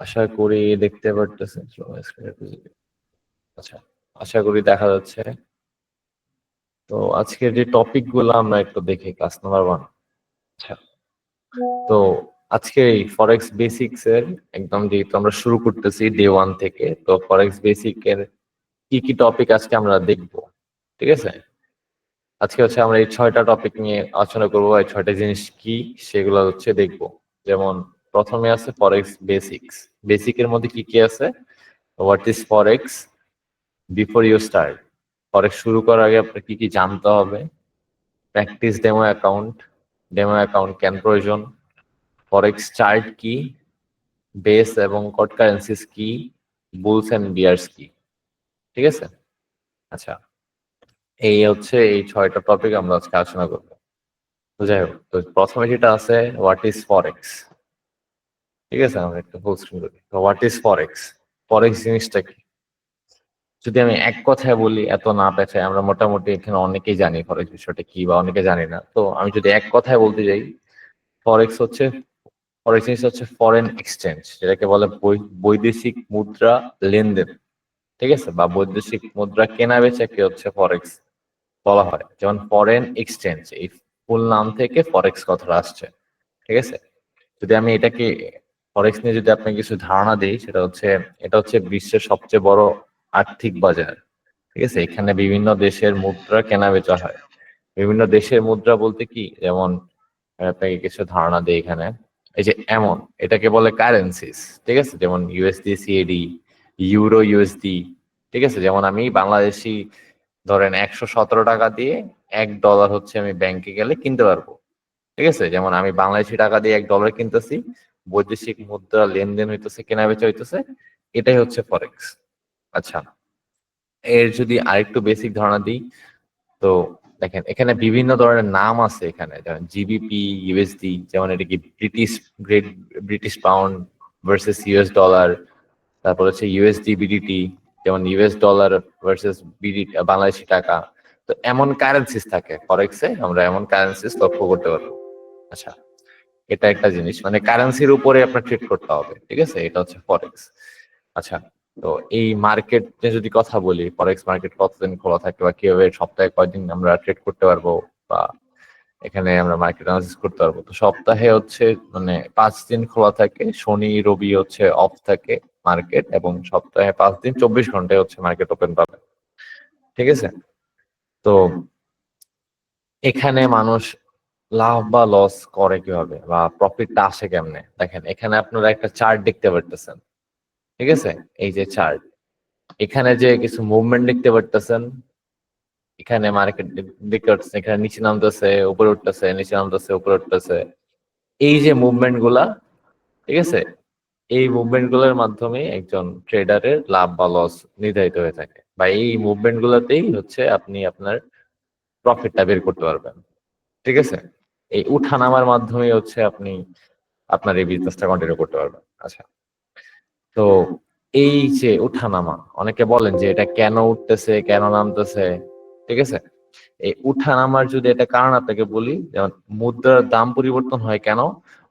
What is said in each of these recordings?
আশা করি দেখতে পারতেছেন। আচ্ছা, আশা করি দেখা যাচ্ছে। তো আজকের যে টপিক গুলো আমরা একটু দেখি, ক্লাস নাম্বার 1। আচ্ছা, তো আজকে এই ফরেক্স বেসিক্স এর একদম যেহেতু আমরা শুরু করতেছি ডে 1 থেকে, তো ফরেক্স বেসিক এর কি কি টপিক আজকে আমরা দেখবো, ঠিক আছে? আজকে হচ্ছে আমরা এই 6টা টপিক নিয়ে আলোচনা করবো। এই 6টা জিনিস কি সেগুলো হচ্ছে দেখবো। যেমন প্রথমে আছে ফরেক্স বেসিক্স। বেসিকের মধ্যে কি কি আছে? What is forex before you start, forex শুরু করার আগে আপনার কি কি জানতে হবে, প্র্যাকটিস ডেমো অ্যাকাউন্ট কেন প্রয়োজন, ফরেক্স চার্ট কি, বেস এবং কট কারেন্সিস কি, বুলস এন্ড বিয়ার্স কি, ঠিক আছে? আচ্ছা, এই হচ্ছে এই 6টা টপিক আমরা আজকে আলোচনা করবো। তো যাই হোক, তো প্রথমে যেটা আছে হোয়াট ইজ ফরেক্স, ঠিক আছে? আমরা একটু ফুল স্ক্রিন করি। তো হোয়াট ইজ ফরেক্স, ফরেক্স জিনিসটা কি? যদি আমি এক কথায় বলি, এত না পেঁচাই, আমরা মোটামুটি এখানে অনেকেই জানি ফরেক্স বিষয়টা কি বা অনেকে জানি না। তো আমি যদি এক কথায় বলতে যাই, ফরেক্স হচ্ছে, ফরেক্স জিনিস হচ্ছে ফরেন এক্সচেঞ্জ, যেটাকে বলে বৈদেশিক মুদ্রা লেনদেন, ঠিক আছে? বা বৈদেশিক মুদ্রা কেনা বেচাকে হচ্ছে ফরেক্স বলা হয়। যেমন ফরেন এক্সচেঞ্জ, এই ফুল নাম থেকে ফরেক্স কথাটা আসছে, ঠিক আছে? যদি আমি এটাকে ফরেক্স নিয়ে যদি আপনাকে কিছু ধারণা দিই, সেটা হচ্ছে, এটা হচ্ছে বিশ্বের সবচেয়ে বড় আর্থিক বাজার, ঠিক আছে? এখানে বিভিন্ন দেশের মুদ্রা কেনা বেচা হয়। বিভিন্ন দেশের মুদ্রা বলতে কি, যেমন আপনাকে কিছু ধারণা দিই এখানে। এই যে এমন, এটাকে বলে কারেন্সিস, ঠিক আছে? যেমন ইউএসডি সিএডি, ইউরো ইউএসডি, ঠিক আছে? যেমন আমি বাংলাদেশি ধরেন 117 টাকা দিয়ে $1 হচ্ছে আমি ব্যাংকে গেলে কিনতে পারবো, ঠিক আছে? যেমন আমি বাংলাদেশি টাকা দিয়ে $1 কিনতেছি, বৈদেশিক মুদ্রা লেনদেন হইতেছে, কেনা বেচা হইতেছে, এটাই হচ্ছে ফরেক্স। আচ্ছা, এর যদি আরেকটু বেসিক ধারণা দিই, তো দেখেন এখানে বিভিন্ন ধরনের নাম আছে। এখানে যেমন জিবিপি, ইউএসডি, যেমন এটা কি great British pound versus US dollar. তারপর হচ্ছে ইউএসডি বিডিটি, যেমন ইউএস ডলার ভার্সেস বাংলাদেশি টাকা। তো এমন কারেন্সিস থাকে ফরেক্সে, আমরা এমন কারেন্সিস লক্ষ্য করতে পারবো। আচ্ছা, এটা একটা জিনিস, মানে কারেন্সির উপরে আপনার ট্রেড করতে হবে, ঠিক আছে? এটা হচ্ছে ফরেক্স। আচ্ছা, তো এই মার্কেটে যদি কথা বলি, ফরেক্স মার্কেট কতদিন খোলা থাকে বা কিভাবে সপ্তাহে কয়দিন আমরা ট্রেড করতে পারবো বা এখানে আমরা মার্কেট অ্যানালিসিস করতে পারবো, তো সপ্তাহে হচ্ছে মানে 5 দিন খোলা থাকে, শনি রবি হচ্ছে অফ থাকে মার্কেট, এবং সপ্তাহে 5 দিন 24 ঘন্টায় হচ্ছে মার্কেট ওপেন পাবে, ঠিক আছে? তো এখানে মানুষ লাভ বা লস করে কিভাবে বা প্রফিটটা আসে কেমনে, দেখেন এখানে আপনারা একটা চার্ট দেখতে পারতেছেন, ঠিক আছে? এই যে চার্ট, এখানে যে কিছু মুভমেন্ট দেখতে পারতেছেন, এখানে মার্কেট দেখতে পাচ্ছেন, এখানে নিচে নামতেছে উপরে উঠতেছে, নিচে নামতেছে উপরে উঠতেছে। এই যে মুভমেন্ট গুলা, ঠিক আছে, এই মুভমেন্ট গুলোর মাধ্যমে একজন ট্রেডারের লাভ বা লস নির্ধারিত হয়ে থাকে, বা এই মুভমেন্ট গুলাতেই হচ্ছে আপনি আপনার প্রফিটটা বের করতে পারবেন, ঠিক আছে? এই উঠা নামার মাধ্যমে হচ্ছে আপনি আপনার এই বিজনেসটা কন্টিনিউ করতে পারবেন। আচ্ছা, তো এই যে উঠানামা, অনেকে বলেন যে এটা কেন উঠতেছে কেন নামতেছে, ঠিক আছে? এই উঠানামার যদি এটা কারণ আপনাকে বলি, যেমন মুদ্রার দাম পরিবর্তন হয় কেন,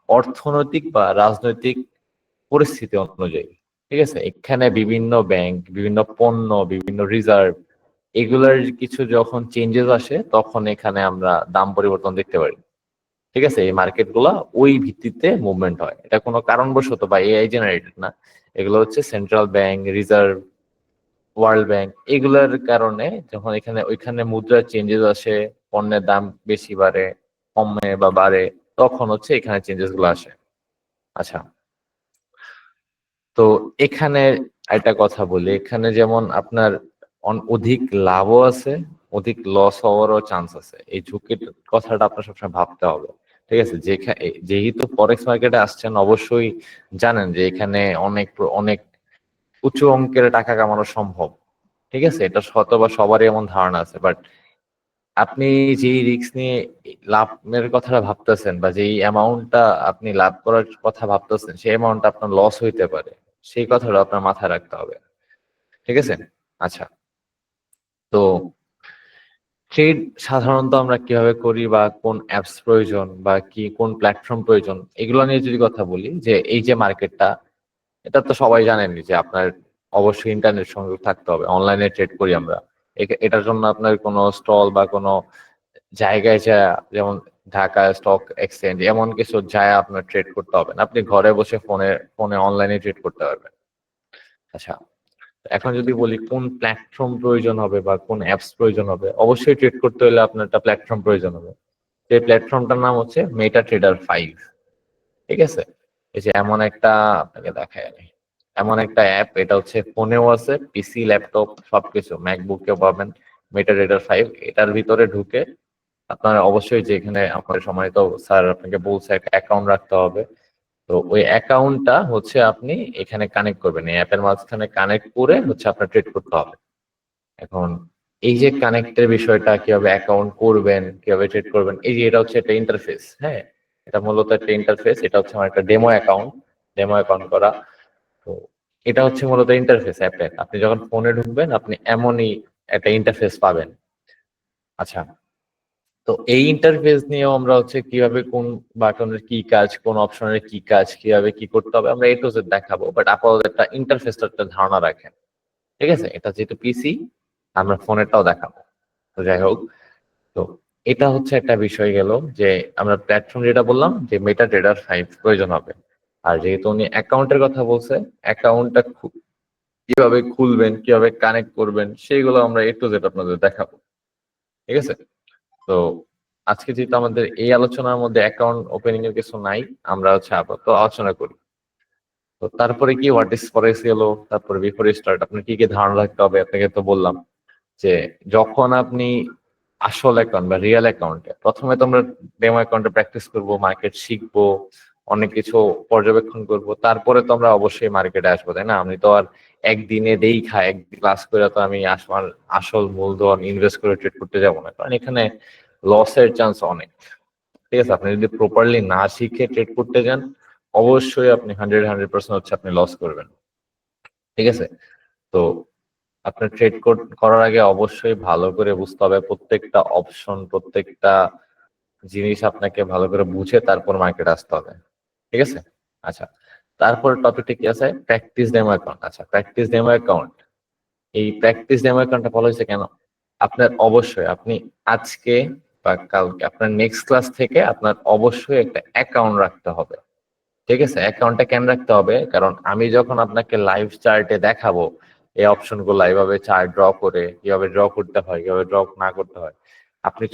অর্থনৈতিক বা রাজনৈতিক পরিস্থিতি অনুযায়ী, ঠিক আছে? এখানে বিভিন্ন ব্যাংক, বিভিন্ন পণ্য, বিভিন্ন রিজার্ভ, এগুলার কিছু যখন চেঞ্জেস আসে তখন এখানে আমরা দাম পরিবর্তন দেখতে পারি, ঠিক আছে? এই মার্কেট গুলা ওই ভিত্তিতে মুভমেন্ট হয়, এটা কোনো কারণবশত বা এআই জেনারেটেড না। এগুলো হচ্ছে central bank, reserve, world bank, এগুলার কারণে যখন এখানে ওইখানে মুদ্রার চেঞ্জেস আসে, পণ্যের দাম বেশি বাড়ে, কমে বা বাড়ে, তখন হচ্ছে এখানে চেঞ্জেস গুলো আসে। আচ্ছা, তো এখানে একটা কথা বলি, এখানে যেমন আপনার অধিক লাভও আছে, অধিক লস হওয়ারও চান্স আছে। এই ঝুঁকির কথাটা আপনার সবসময় ভাবতে হবে, ঠিক আছে? যেহেতু ফরেক্স মার্কেটে আসছেন, অবশ্যই জানেন যে এখানে অনেক অনেক উঁচু অঙ্কের টাকা কামানো সম্ভব, ঠিক আছে? এটা হয়তো বা সবারই এমন ধারণা আছে, বাট আপনি যেই রিস্ক নিয়ে লাভের কথাটা ভাবতেছেন বা যেই অ্যামাউন্টটা আপনি লাভ করার কথা ভাবতেছেন, সেই অ্যামাউন্টটা আপনার লস হইতে পারে, সেই কথাটা আপনার মাথায় রাখতে হবে, ঠিক আছে? আচ্ছা, তো ট্রেড সাধারণত আমরা কিভাবে করি বা কোন অ্যাপস প্রয়োজন বা কি কোন প্ল্যাটফর্ম প্রয়োজন, এগুলো নিয়ে যদি কথা বলি, যে এই যে মার্কেটটা, এটা তো সবাই জানেনই যে আপনার অবশ্যই ইন্টারনেট সংযোগ থাকতে হবে, অনলাইনে ট্রেড করি আমরা। এটার জন্য আপনার কোনো স্টল বা কোনো জায়গায় যা, যেমন ঢাকা স্টক এক্সচেঞ্জ এমন কিছু যায় আপনার ট্রেড করতে হবে না, আপনি ঘরে বসে ফোনে ফোনে অনলাইনে ট্রেড করতে পারবেন। আচ্ছা, এখন যদি বলি কোন প্ল্যাটফর্ম প্রয়োজন হবে বা কোন অ্যাপস প্রয়োজন হবে, অবশ্যই ট্রেড করতে হলে আপনার একটা প্ল্যাটফর্ম প্রয়োজন হবে। সেই প্ল্যাটফর্মটার নাম হচ্ছে মেটা ট্রেডার 5। ঠিক আছে, এই যে এমন একটা, আপনাকে দেখায় আমি, এমন একটা অ্যাপ, এটা হচ্ছে ফোনেও আছে, পিসি ল্যাপটপ সবকিছু, ম্যাকবুকেও পাবেন। মেটা ট্রেডার 5 এটার ভিতরে ঢুকে আপনার অবশ্যই, যে এখানে আমাদের সম্মানিত স্যার আপনাকে বলছে একটা অ্যাকাউন্ট রাখতে হবে। তো ওই অ্যাকাউন্টটা হচ্ছে আপনি এখানে কানেক্ট করবেন, এই অ্যাপের মাঝখানে কানেক্ট করে হচ্ছে আপনার ট্রেড করতে হবে। এখন এই যে কানেক্টের বিষয়টা, কিভাবে অ্যাকাউন্ট করবেন, কিভাবে ট্রেড করবেন, এই যে এটা হচ্ছে একটা ইন্টারফেস। হ্যাঁ, এটা মূলত একটা ইন্টারফেস, এটা হচ্ছে আমার একটা ডেমো অ্যাকাউন্ট করা। তো এটা হচ্ছে মূলত ইন্টারফেস অ্যাপের। আপনি যখন ফোনে ঢুকবেন আপনি এমনই একটা ইন্টারফেস পাবেন। আচ্ছা, তো এই ইন্টারফেস নিয়েও আমরা হচ্ছে কিভাবে কোন বাটনের কি কাজ, কোন অপশনের কি কাজ, কিভাবে কি করতে হবে আমরা এ টু জেড দেখাবো, বাট আপাতত একটা ইন্টারফেসটা একটা ধারণা রাখেন। ঠিক আছে, এটা যেহেতু পিসি, আমরা ফোনেরটাও দেখাবো। তো যাই হোক, তো এটা হচ্ছে একটা বিষয় গেল, যে আমরা প্ল্যাটফর্ম যেটা বললাম যে মেটা ট্রেডার 5 প্রয়োজন হবে। আর যেহেতু উনি অ্যাকাউন্টের কথা বলছে, অ্যাকাউন্টটা কিভাবে খুলবেন, কিভাবে কানেক্ট করবেন, সেইগুলো আমরা এ টু জেড আপনাদের দেখাবো। ঠিক আছে, তো আজকে যেহেতু আমাদের এই আলোচনার মধ্যে অ্যাকাউন্ট ওপেনিং এর কিছু নাই, আমরা হচ্ছে আপাতত আলোচনা করি। তো তারপরে কি হোয়াট ইজ ফরেক্স গেল, তারপরে বিফোর স্টার্ট আপনার কি কি ধারণা রাখতে হবে, আপনাকে তো বললাম যে যখন আপনি আসল অ্যাকাউন্ট বা রিয়েল অ্যাকাউন্টে, প্রথমে তো আমরা ডেমো অ্যাকাউন্টে প্র্যাকটিস করব, মার্কেট শিখবো, অনেক কিছু পর্যবেক্ষণ করব, তারপরে তো আমরা অবশ্যই মার্কেটে আসবো, তাই না? আমি তো আর একদিনে দেখা একদিন ক্লাস করে তো আমি আমার আসল মূলধন ইনভেস্ট করে ট্রেড করতে যাবো না, কারণ এখানে লসের চান্স অনেক। ঠিক আছে, আপনি যদি প্রপারলি না শিখে ট্রেড করতে যান, অবশ্যই আপনি 100% হচ্ছে আপনি লস করবেন। ঠিক আছে, তো আপনার ট্রেড করার আগে অবশ্যই ভালো করে বুঝতে হবে প্রত্যেকটা অপশন, প্রত্যেকটা জিনিস আপনাকে ভালো করে বুঝে তারপর মার্কেট আসতে হবে। ঠিক আছে, আচ্ছা, তারপর টপিকটা কি আছে, প্র্যাকটিস ডেমো অ্যাকাউন্ট। আচ্ছা, প্র্যাকটিস ডেমো অ্যাকাউন্ট, এই প্র্যাকটিস ডেমো অ্যাকাউন্টটা বলা হয়েছে কেন? আপনার অবশ্যই আপনি আজকে বা কালকে আপনার নেক্সট ক্লাস থেকে আপনার অবশ্যই একটা অ্যাকাউন্ট রাখতে হবে। ঠিক আছে, অ্যাকাউন্টটা কেন রাখতে হবে, কারণ আমি যখন আপনাকে লাইভ চার্টে দেখাবো এই অপশন গুলো, এইভাবে চার্ট ড্র করে কিভাবে ড্র করতে হয়, কিভাবে ড্র না করতে হয়, আপনি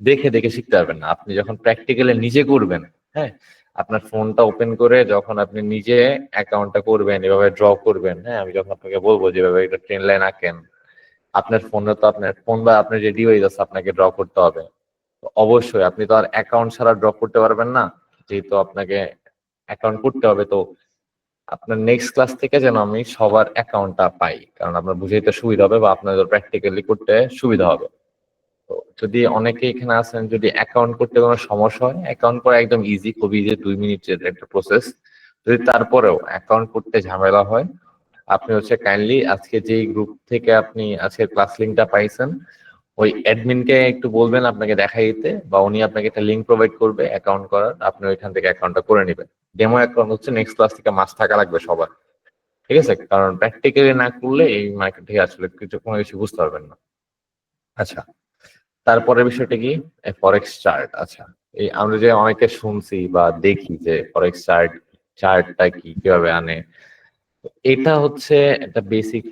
দেখে দেখে শিখতে পারবেন না। আপনি যখন প্র্যাকটিক্যালি নিজে করবেন, হ্যাঁ, আপনার ফোনটা ওপেন করে যখন আপনি নিজে অ্যাকাউন্টটা করবেন, এভাবে ড্র করবেন, হ্যাঁ, আমি যখন আপনাকে বলবো যেভাবে এটা ট্রেন লাইন আঁকেন, আপনার ফোনে তো আপনার ফোন বা আপনার যে ডিভাইস আছে আপনাকে ড্র করতে হবে। তো অবশ্যই আপনি তো আর অ্যাকাউন্ট ছাড়া ড্র করতে পারবেন না, যেহেতু আপনাকে অ্যাকাউন্ট করতে হবে। তো আপনার নেক্সট ক্লাস থেকে যেন আমি সবার অ্যাকাউন্টটা পাই, কারণ আপনার বুঝাইতে সুবিধা হবে বা আপনাদের প্র্যাকটিক্যালি করতে সুবিধা হবে। তো যদি অনেকে এখানে আছেন, যদি অ্যাকাউন্ট করতে কোনো সমস্যা হয়, অ্যাকাউন্ট করা একদম ইজি, খুব ইজি, 2 মিনিটের একটা প্রসেস। যদি তারপরেও অ্যাকাউন্ট করতে ঝামেলা হয়, আপনি হচ্ছে কাইন্ডলি আজকে যেই গ্রুপ থেকে আপনি আজকের ক্লাস লিঙ্কটা পাইছেন, ওই অ্যাডমিনকে একটু বলবেন আপনাকে দেখাই দিতে, বা উনি আপনাকে একটা লিঙ্ক প্রোভাইড করবে অ্যাকাউন্ট করার, আপনি ওইখান থেকে অ্যাকাউন্টটা করে নেবেন। ডেমো অ্যাকাউন্ট হচ্ছে নেক্সট ক্লাস থেকে মাস্ট থাকা লাগবে সবার। ঠিক আছে, কারণ প্র্যাকটিক্যালি না করলে এই মার্কেট থেকে আসলে কোনো কিছু বুঝতে পারবেন না। আচ্ছা, তারপরের বিষয়টা কি, ফরেক্স চার্ট। আচ্ছা, এই আমরা যে অনেকে শুনছি বা দেখি যে ফরেক্স চার্টটা কি, কিভাবে আনে, এটা হচ্ছে একটা বেসিক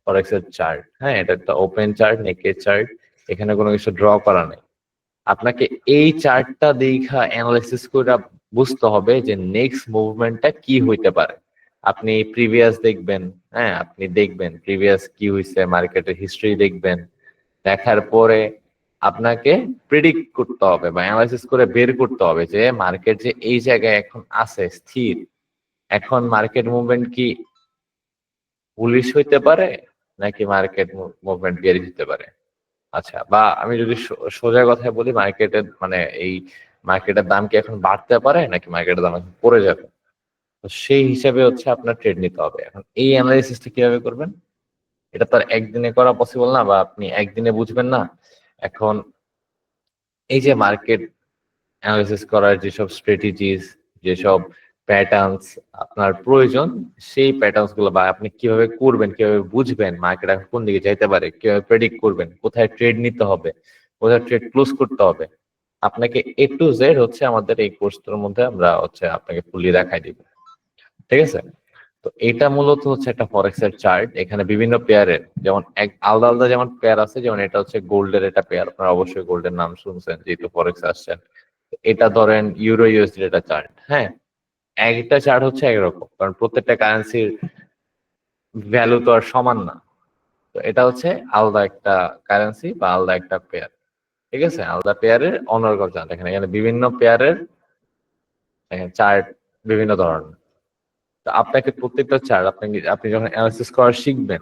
ফরেক্স এর চার্ট। হ্যাঁ, এটা একটা ওপেন চার্ট, নেকেড চার্ট, এখানে কোনো কিছু ড্র করা নেই। আপনাকে এই চার্টটা দেখা অ্যানালাইসিস করে বুঝতে হবে যে নেক্সট মুভমেন্টটা কি হইতে পারে। আপনি প্রিভিয়াস দেখবেন, হ্যাঁ, আপনি দেখবেন প্রিভিয়াস কি হয়েছে, মার্কেটের হিস্ট্রি দেখবেন, দেখার পরে আপনাকে প্রেডিক্ট করতে হবে বা অ্যানালাইসিস করে বের করতে হবে যে মার্কেট যে এই জায়গায় এখন আছে স্থির, এখন মার্কেট মুভমেন্ট কি বুলিশ হইতে পারে নাকি মার্কেট মুভমেন্ট বেরিশ হতে পারে। আচ্ছা, বা আমি যদি সোজা কথায় বলি, মার্কেটের মানে এই মার্কেটের দাম কি এখন বাড়তে পারে নাকি মার্কেটের দাম এখন পড়ে যাবে। তো সেই হিসাবে হচ্ছে আপনার ট্রেড নিতে হবে। এখন এই অ্যানালাইসিসটা কিভাবে করবেন, এটা তো আর একদিনে করা পসিবল না, বা আপনি একদিনে বুঝবেন না। এখন এই যে মার্কেট অ্যানালাইসিস করার যেসব স্ট্র্যাটেজিস, যেসব প্যাটার্নস আপনার প্রয়োজন, সেই প্যাটার্নস গুলো বা আপনি কিভাবে করবেন, কিভাবে বুঝবেন মার্কেট এখন কোন দিকে যাইতে পারে, কিভাবে প্রেডিক্ট করবেন, কোথায় ট্রেড নিতে হবে, কোথায় ট্রেড ক্লোজ করতে হবে, আপনাকে A to Z হচ্ছে আমাদের এই কোর্সটার মধ্যে আমরা হচ্ছে আপনাকে ফুলি দেখাই দিব। ঠিক আছে, তো এটা মূলত হচ্ছে একটা ফরেক্স এর চার্ট। এখানে বিভিন্ন পেয়ারের যেমন এক আলাদা আলাদা যেমন পেয়ার আছে, যেমন এটা হচ্ছে গোল্ডের একটা পেয়ার, আপনারা অবশ্যই গোল্ডের নাম শুনছেন যেহেতু ফরেক্স আসছেন। এটা ধরেন ইউরো ইউএসডি একটা চার্ট। হ্যাঁ, একটা চার্ট হচ্ছে একরকম, কারণ প্রত্যেকটা কারেন্সির ভ্যালু তো আর সমান না। তো এটা হচ্ছে আলাদা একটা কারেন্সি বা আলাদা একটা পেয়ার। ঠিক আছে, আলাদা পেয়ারের অনর্গল চার্ট। এখানে এখানে বিভিন্ন পেয়ারের চার্ট বিভিন্ন ধরনের। তো আপনাকে প্রত্যেকটা চার্ট আপনি যখন অ্যানালাইসিস করা শিখবেন,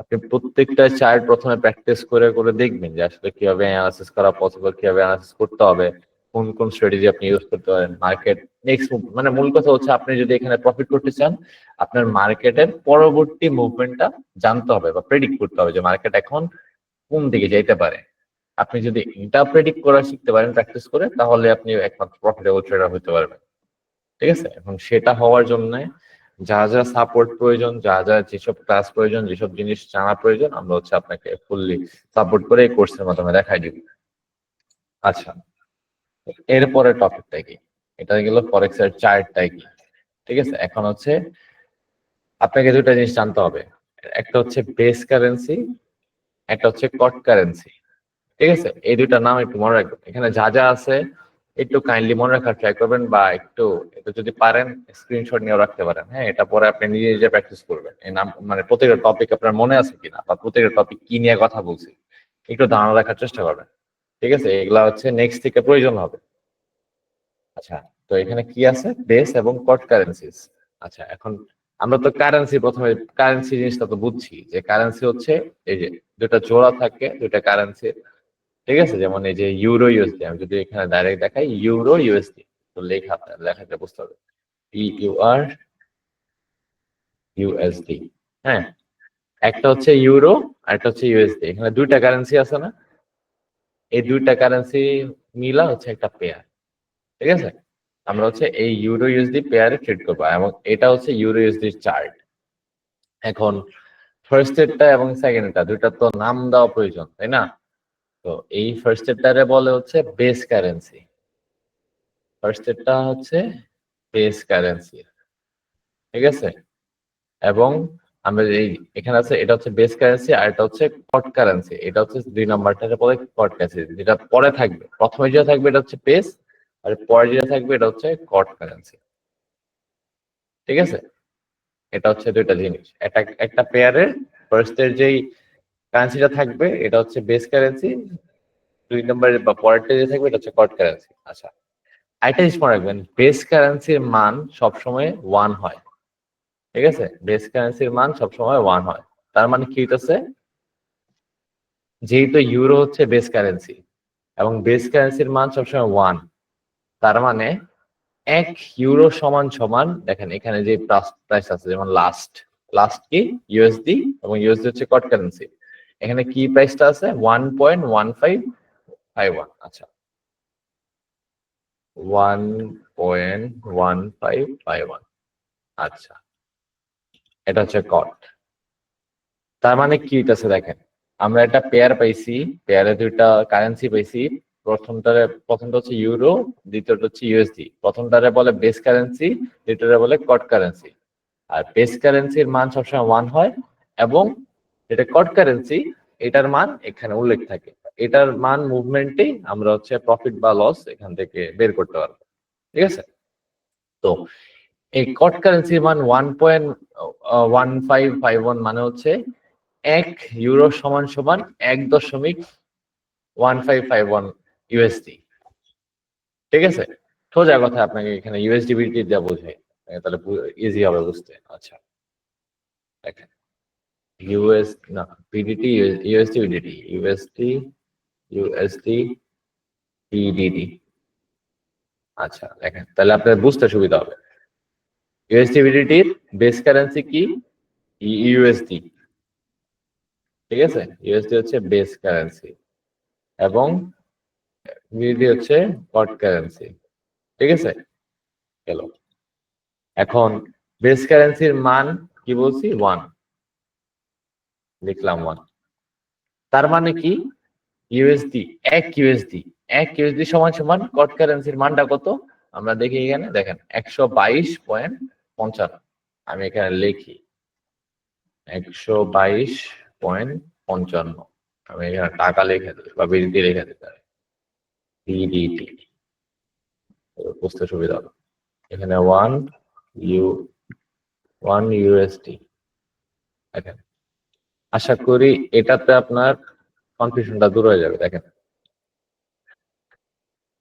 আপনি প্রত্যেকটা চার্ট প্রথমে প্র্যাকটিস করে করে দেখবেন যে আসলে কিভাবে অ্যানালাইসিস করা পসিবল, কিভাবে অ্যানালাইসিস করতে হবে, কোন কোন স্ট্র্যাটেজি আপনি ইউজ করতে পারেন। মার্কেট নেক্সট মানে মূল কথা হচ্ছে আপনি যদি এখানে প্রফিট করতে চান, আপনার মার্কেটের পরবর্তী মুভমেন্টটা জানতে হবে বা প্রেডিক্ট করতে হবে যে মার্কেট এখন কোন দিকে যাইতে পারে। আপনি যদি এটা প্রেডিক্ট করা শিখতে পারেন প্র্যাকটিস করে, তাহলে আপনি একমাত্র প্রফিটেবল ট্রেডার হতে পারবেন। ঠিক আছে, এখন সেটা হওয়ার জন্য যা যা সাপোর্ট প্রয়োজন, যা যা যেসব ক্লাস প্রয়োজন, যেসব জিনিস জানা প্রয়োজন, আমরা হচ্ছে আপনাকে ফুললি সাপোর্ট করে এই কোর্সের মাধ্যমে দেখাই দিব। আচ্ছা, এরপরে টপিকটা কি, এটা গেল ফরেক্স এর চার্টটাই কি। ঠিক আছে, এখন হচ্ছে আপনাকে দুটা জিনিস জানতে হবে, একটা হচ্ছে বেস কারেন্সি, একটা হচ্ছে কট কারেন্সি। ঠিক আছে, এই দুইটা নাম একটু মনে রাখবেন। এখানে যা যা আছে একটু কাইন্ডলি মনে রাখার ট্রাই করবেন, বা একটু এটা যদি পারেন স্ক্রিনশট নিয়েও রাখতে পারেন। হ্যাঁ, এটা পরে আপনি নিজে নিজে প্র্যাকটিস করবেন। এই নাম মানে প্রত্যেকটা টপিক আপনার মনে আছে কিনা, বা প্রত্যেকটা টপিক কি নিয়ে কথা বলছি একটু ধারণা রাখার চেষ্টা করবেন। ঠিক আছে, এগুলা হচ্ছে নেক্সট থেকে প্রয়োজন হবে। আচ্ছা, তো এখানে কি আছে, বেস এবং কট কারেন্সিস। আচ্ছা, এখন আমরা তো কারেন্সি প্রথমে কারেন্সি জিনিসটা তো বুঝছি যে কারেন্সি হচ্ছে এই যে দুটা জোড়া থাকে দুটা কারেন্সি। ঠিক আছে, যেমন এই যে ইউরো ইউএসডি, আমি যদি এখানে ডাইরেক্ট দেখাই ইউরো ইউএসডি, তো লেখাটা বুঝতে হবে ইউআর ইউএসডি। হ্যাঁ, একটা হচ্ছে ইউরো আর একটা হচ্ছে ইউএসডি। এখানে দুইটা কারেন্সি আছে না, এই দুইটা কারেন্সি মিলা হচ্ছে একটা পেয়ার। ঠিক আছে, আমরা হচ্ছে এই ইউরো ইউএসডি পেয়ারে ট্রেড করবো, এবং এটা হচ্ছে ইউরো ইউএসডি চার্ট। এখন ফার্স্ট এরটা এবং সেকেন্ড এরটা দুইটা তো নাম দেওয়া প্রয়োজন, তাই না? তো এই ফার্স্ট এরটারে বলে হচ্ছে বেস কারেন্সি। ফার্স্ট এরটা হচ্ছে বেস কারেন্সি। ঠিক আছে, এবং আমরা এই এখানে আছে এটা হচ্ছে বেস কারেন্সি, আর এটা হচ্ছে কট কারেন্সি। এটা হচ্ছে দুই নাম্বারটার পরে কট কারেন্সি, যেটা পরে থাকবে। প্রথমে যেটা থাকবে এটা হচ্ছে বেস, আর পরে যেটা থাকবে এটা হচ্ছে কট কারেন্সি। ঠিক আছে, এটা হচ্ছে দুইটা জিনিস। একটা একটা পেয়ারের ফার্স্ট এর যেই কারেন্সিটা থাকবে এটা হচ্ছে বেস কারেন্সি, দুই নম্বরের বা পরেরটা যে থাকবে এটা হচ্ছে কট কারেন্সি। আচ্ছা, একটা জিনিস মনে রাখবেন, বেস কারেন্সির মান সবসময় 1 হয়। ঠিক আছে, বেস কারেন্সির মান সবসময় 1 হয়। তার মানে কি হইতেছে, যেহেতু ইউরো হচ্ছে বেস কারেন্সি এবং বেস কারেন্সির মান সবসময় 1, তার মানে 1 ইউরো সমান সমান, দেখেন এখানে যে প্রাইস আছে, যেমন লাস্ট লাস্ট কি ইউএসডি, এবং ইউএসডি হচ্ছে কট কারেন্সি। এখানে কি প্রাইসটা আছে 1.1551। আচ্ছা, 1.1551। আচ্ছা, এটা হচ্ছে কট। তার মানে কি হইতেছে দেখেন, আমরা একটা পেয়ার পাইছি, পেয়ারে দুইটা কারেন্সি পাইছি। প্রথমটা হচ্ছে ইউরো, দ্বিতীয়টা হচ্ছে ইউএসডি। প্রথমটারে বলে বেস কারেন্সি, দ্বিতীয়টা বলে কট কারেন্সি। আর বেস কারেন্সির মান সবসময় 1 হয়, এবং যেটা কট কারেন্সি এটার মান এখানে উল্লেখ থাকে। এটার মান মুভমেন্টেই আমরা হচ্ছে প্রফিট বা লস এখান থেকে বের করতে পারবো। ঠিক আছে, তো এই কট কারেন্সির মান 1.1551 মানে হচ্ছে 1 ইউরো সমান সমান 1.1551 ইউএসডি। ঠিক আছে, সোজা কথা আপনাকে এখানে ইউএসডি বিডি দেওয়া বোঝায়, তাহলে ইজি হবে বুঝতে। আচ্ছা, দেখেন ইউএস না BDT, USD BDT, USD USD BDT. আচ্ছা, দেখেন তাহলে আপনার বুঝতে সুবিধা হবে। ইউএসডি বিডিটির বেস কারেন্সি কি, ইউএসডি। ঠিক আছে, ইউএসডি হচ্ছে বেস কারেন্সি এবং বিডিটি হচ্ছে কট কারেন্সি। ঠিক আছে, গেল। এখন বেস কারেন্সির মান কি বলছি 1, লিখলাম 1। তার মানে কি ইউএসডি, এক ইউএসডি সমান সমান কট কারেন্সির মানটা কত আমরা দেখি এখানে, দেখেন 122.55। আমি এখানে লিখি 122.55। আমি এখানে টাকা লিখে দিই বা বিডিটি লিখে দিতে পারি, বিডিটি, বুঝতে সুবিধা হবে। এখানে 1 ইউএসডি। দেখেন, আশা করি এটাতে আপনার কনফিউশনটা দূর হয়ে যাবে। দেখেন,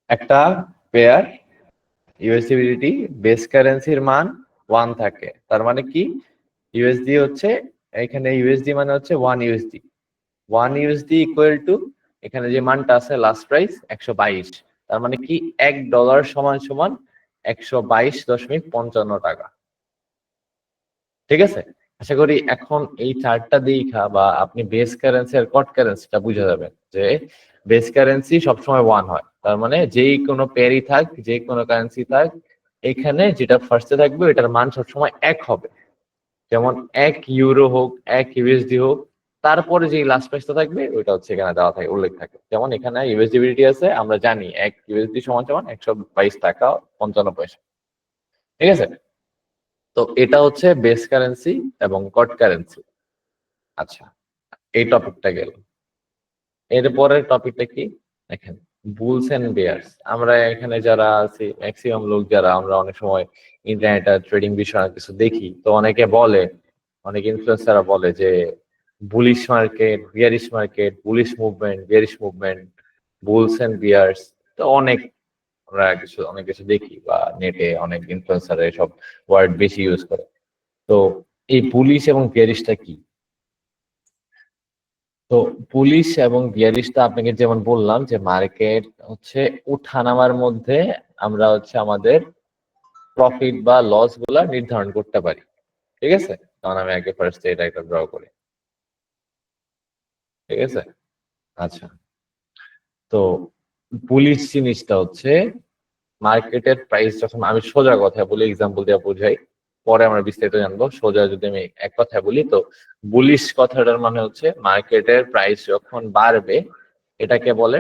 একটা পেয়ার ইউএসডি বেস কারেন্সির মান 1 থাকে, তার মানে কি ইউএসডি হচ্ছে, এখানে ইউএসডি মানে হচ্ছে 1 ইউএসডি ইকুয়াল টু এখানে যে মানটা আছে লাস্ট প্রাইস 122, তার মানে কি $1 সমান সমান 122.55 টাকা। ঠিক আছে, আশা করি এখন এই চার্টটা দেখা বা আপনি বেস কারেন্সি আর কট কারেন্সিটা বুঝে যাবেন যে বেস কারেন্সি সবসময় 1 হয়, তার মানে যেই কোনো পেয়ারই থাক, যে কোনো কারেন্সি থাক, এখানে যেটা ফার্স্টে থাকবে এটার মান সবসময় 1 হবে। যেমন 1 ইউরো হোক, 1 ইউএসডি হোক, তারপরে যে লাস্ট প্রাইসটা থাকবে ওইটা হচ্ছে এখানে দেওয়া থাকে, উল্লেখ থাকে। যেমন এখানে ইউএসডিবিলিটি আছে, আমরা জানি 1 ইউএসডি সমান সমান 122.55 টাকা। ঠিক আছে, তো এটা হচ্ছে বেস কারেন্সি এবং কট কারেন্সি। আচ্ছা, এই টপিকটা গেল। এরপরের টপিকটা কি দেখেন, বুলস এন্ড বেয়ার্স। আমরা এখানে যারা আছি ম্যাক্সিমাম লোক যারা আমরা অনেক সময় ইন্টারনেট ট্রেডিং বিষয়ে কিছু দেখি, তো অনেকে বলে, অনেক ইনফ্লুয়েন্সাররা বলে যে bullish market, bearish market, bullish movement, bearish movement, bulls and bears. তো অনেক আমরা অনেক কিছু দেখি বা নেটে অনেক ইনফ্লুয়েন্সার এসব ওয়ার্ড বেশি ইউজ করে। তো এই বুলিশ এবং বিয়ারিশটা কি? তো পুলিশ এবং বিয়ারিশটা আপনাকে যেমন বললাম যে মার্কেট হচ্ছে উঠানামার মধ্যে আমরা হচ্ছে আমাদের প্রফিট বা লস গুলা নির্ধারণ করতে পারি। ঠিক আছে, কারণ আমি আগে ফার্স্টে এটা একটা ড্র করি। ঠিক আছে, আচ্ছা, তো পুলিশ জিনিসটা হচ্ছে মার্কেটের প্রাইস যখন, আমি সোজা কথা বলি, এক্সাম্পল দিয়ে বোঝাই, পরে আমরা বিস্তারিত জানবো। সোজা যদি আমি এক কথায় বলি, তো বুলিশ কথাটার মানে হচ্ছে মার্কেটের প্রাইস যখন বাড়বে এটাকে বলে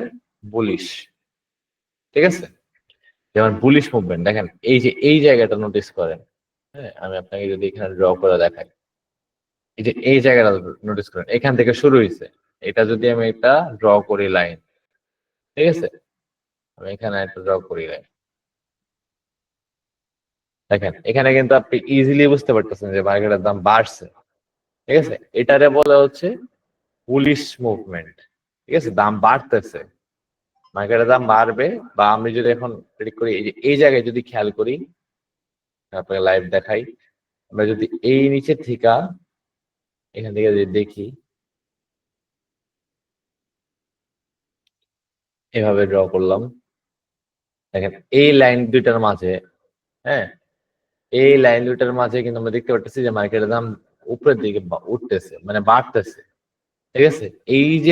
বুলিশ। ঠিক আছে, যেমন বুলিশ মুভমেন্ট, দেখেন এই যে এই জায়গাটা নোটিস করেন। হ্যাঁ, আমি আপনাকে যদি এখানে ড্র করে দেখাই, এই যে এই জায়গাটা নোটিস করেন, এখান থেকে শুরু হয়েছে। এটা যদি আমি একটা ড্র করি লাইন, ঠিক আছে, আমি এখানে একটা ড্র করি লাইন, দেখেন এখানে কিন্তু আপনি ইজিলি বুঝতে পারতেছেন যে মার্কেটের দাম বাড়ছে। ঠিক আছে, এটারে বলে হচ্ছে বুলিশ মুভমেন্ট। ঠিক আছে, দাম বাড়তেছে, মার্কেটের দাম বাড়বে। বা আমি যদি এখন প্রেডিক্ট করি, এই যে এই জায়গায় যদি খেয়াল করি, আপনাকে লাইভ দেখাই, আমরা যদি এই নিচের থেকে এখান থেকে যদি দেখি, এভাবে ড্র করলাম, দেখেন এই লাইন দুইটার মাঝে, হ্যাঁ, এই লাইন দুইটার মাঝে কিন্তু আমরা দেখতে পাচ্ছি যে মার্কেটের দাম উপরের দিকে উঠতেছে, মানে বাড়তেছে। ঠিক আছে, এই যে